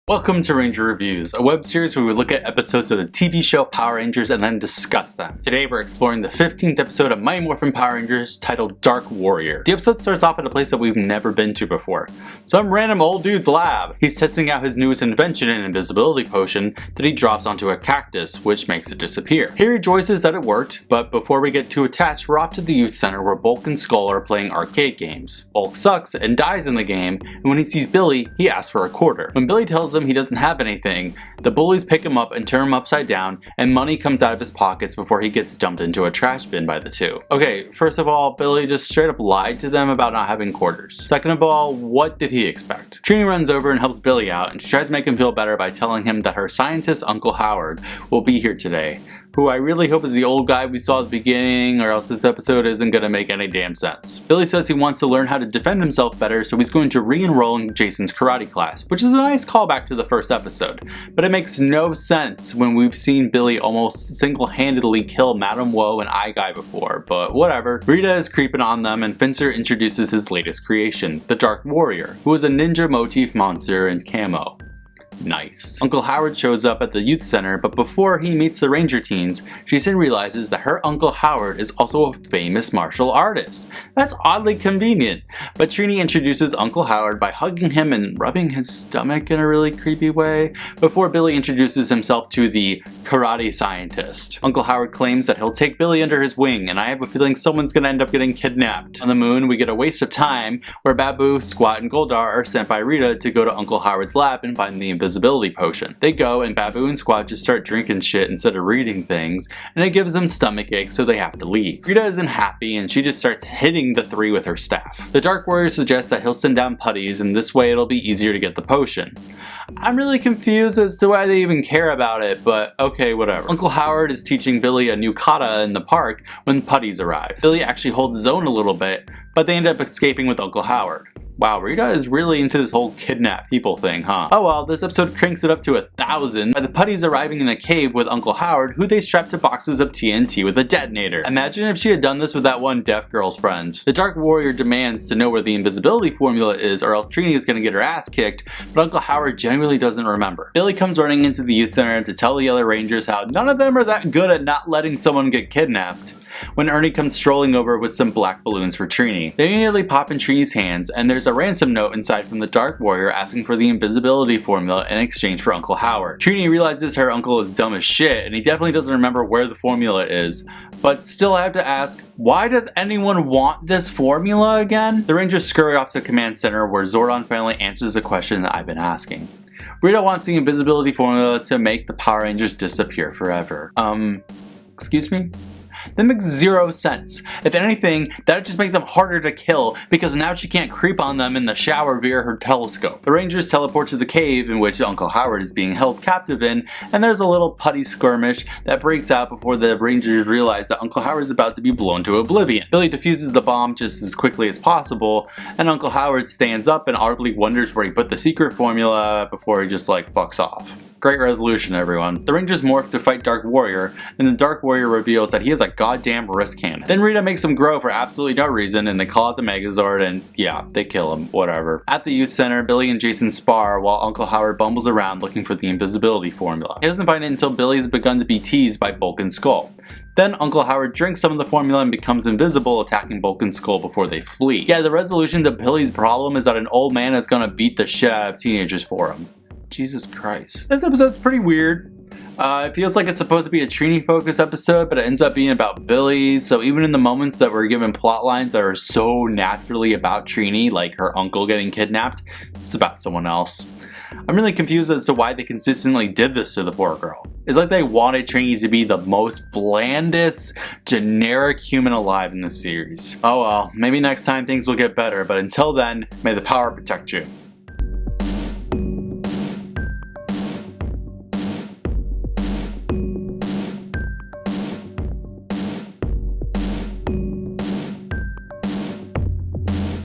Welcome to Ranger Reviews, a web series where we look at episodes of the TV show Power Rangers and then discuss them. Today we're exploring the 15th episode of Mighty Morphin Power Rangers titled Dark Warrior. The episode starts off at a place that we've never been to before. Some random old dude's lab. He's testing out his newest invention, an invisibility potion, that he drops onto a cactus, which makes it disappear. He rejoices that it worked, but before we get too attached, we're off to the youth center where Bulk and Skull are playing arcade games. Bulk sucks and dies in the game, and when he sees Billy, he asks for a quarter. When Billy tells him he doesn't have anything, the bullies pick him up and turn him upside down, and money comes out of his pockets before he gets dumped into a trash bin by the two. Okay, first of all, Billy just straight up lied to them about not having quarters. Second of all, what did he expect? Trini runs over and helps Billy out, and she tries to make him feel better by telling him that her scientist Uncle Howard will be here today, who I really hope is the old guy we saw at the beginning, or else this episode isn't gonna make any damn sense. Billy says he wants to learn how to defend himself better, so he's going to re-enroll in Jason's karate class, which is a nice callback to the first episode. But it makes no sense when we've seen Billy almost single-handedly kill Madame Woe and I Guy before, but whatever. Rita is creeping on them, and Finster introduces his latest creation, the Dark Warrior, who is a ninja motif monster in camo. Nice. Uncle Howard shows up at the youth center, but before he meets the Ranger teens, Jason realizes that her Uncle Howard is also a famous martial artist. That's oddly convenient. But Trini introduces Uncle Howard by hugging him and rubbing his stomach in a really creepy way, before Billy introduces himself to the karate scientist. Uncle Howard claims that he'll take Billy under his wing, and I have a feeling someone's gonna end up getting kidnapped. On the moon, we get a waste of time, where Babu, Squat, and Goldar are sent by Rita to go to Uncle Howard's lab and find the invisibility potion. They go, and Babu and Squat just start drinking shit instead of reading things, and it gives them stomach aches, so they have to leave. Rita isn't happy, and she just starts hitting the three with her staff. The Dark Warrior suggests that he'll send down putties, and this way it'll be easier to get the potion. I'm really confused as to why they even care about it, but okay, whatever. Uncle Howard is teaching Billy a new kata in the park when putties arrive. Billy actually holds his own a little bit, but they end up escaping with Uncle Howard. Wow, Rita is really into this whole kidnap people thing, huh? Oh well, this episode cranks it up to 1,000 by the putties arriving in a cave with Uncle Howard, who they strap to boxes of TNT with a detonator. Imagine if she had done this with that one deaf girl's friends. The Dark Warrior demands to know where the invisibility formula is, or else Trini is gonna get her ass kicked, but Uncle Howard genuinely doesn't remember. Billy comes running into the youth center to tell the other Rangers how none of them are that good at not letting someone get kidnapped, when Ernie comes strolling over with some black balloons for Trini. They immediately pop in Trini's hands, and there's a ransom note inside from the Dark Warrior asking for the invisibility formula in exchange for Uncle Howard. Trini realizes her uncle is dumb as shit, and he definitely doesn't remember where the formula is, but still I have to ask, why does anyone want this formula again? The Rangers scurry off to Command Center, where Zordon finally answers the question that I've been asking. Rita wants the invisibility formula to make the Power Rangers disappear forever. Excuse me? That makes zero sense. If anything, that would just make them harder to kill, because now she can't creep on them in the shower via her telescope. The Rangers teleport to the cave in which Uncle Howard is being held captive in, and there's a little putty skirmish that breaks out before the Rangers realize that Uncle Howard is about to be blown to oblivion. Billy defuses the bomb just as quickly as possible, and Uncle Howard stands up and audibly wonders where he put the secret formula before he just like fucks off. Great resolution, everyone. The Rangers morph to fight Dark Warrior, and the Dark Warrior reveals that he has a goddamn wrist cannon. Then Rita makes him grow for absolutely no reason, and they call out the Megazord, and yeah, they kill him, whatever. At the youth center, Billy and Jason spar while Uncle Howard bumbles around looking for the invisibility formula. He doesn't find it until Billy's begun to be teased by Bulk and Skull. Then Uncle Howard drinks some of the formula and becomes invisible, attacking Bulk and Skull before they flee. Yeah, the resolution to Billy's problem is that an old man is gonna beat the shit out of teenagers for him. Jesus Christ. This episode's pretty weird. It feels like it's supposed to be a Trini-focused episode, but it ends up being about Billy, so even in the moments that we're given plot lines that are so naturally about Trini, like her uncle getting kidnapped, it's about someone else. I'm really confused as to why they consistently did this to the poor girl. It's like they wanted Trini to be the most blandest, generic human alive in the series. Oh well, maybe next time things will get better, but until then, may the power protect you.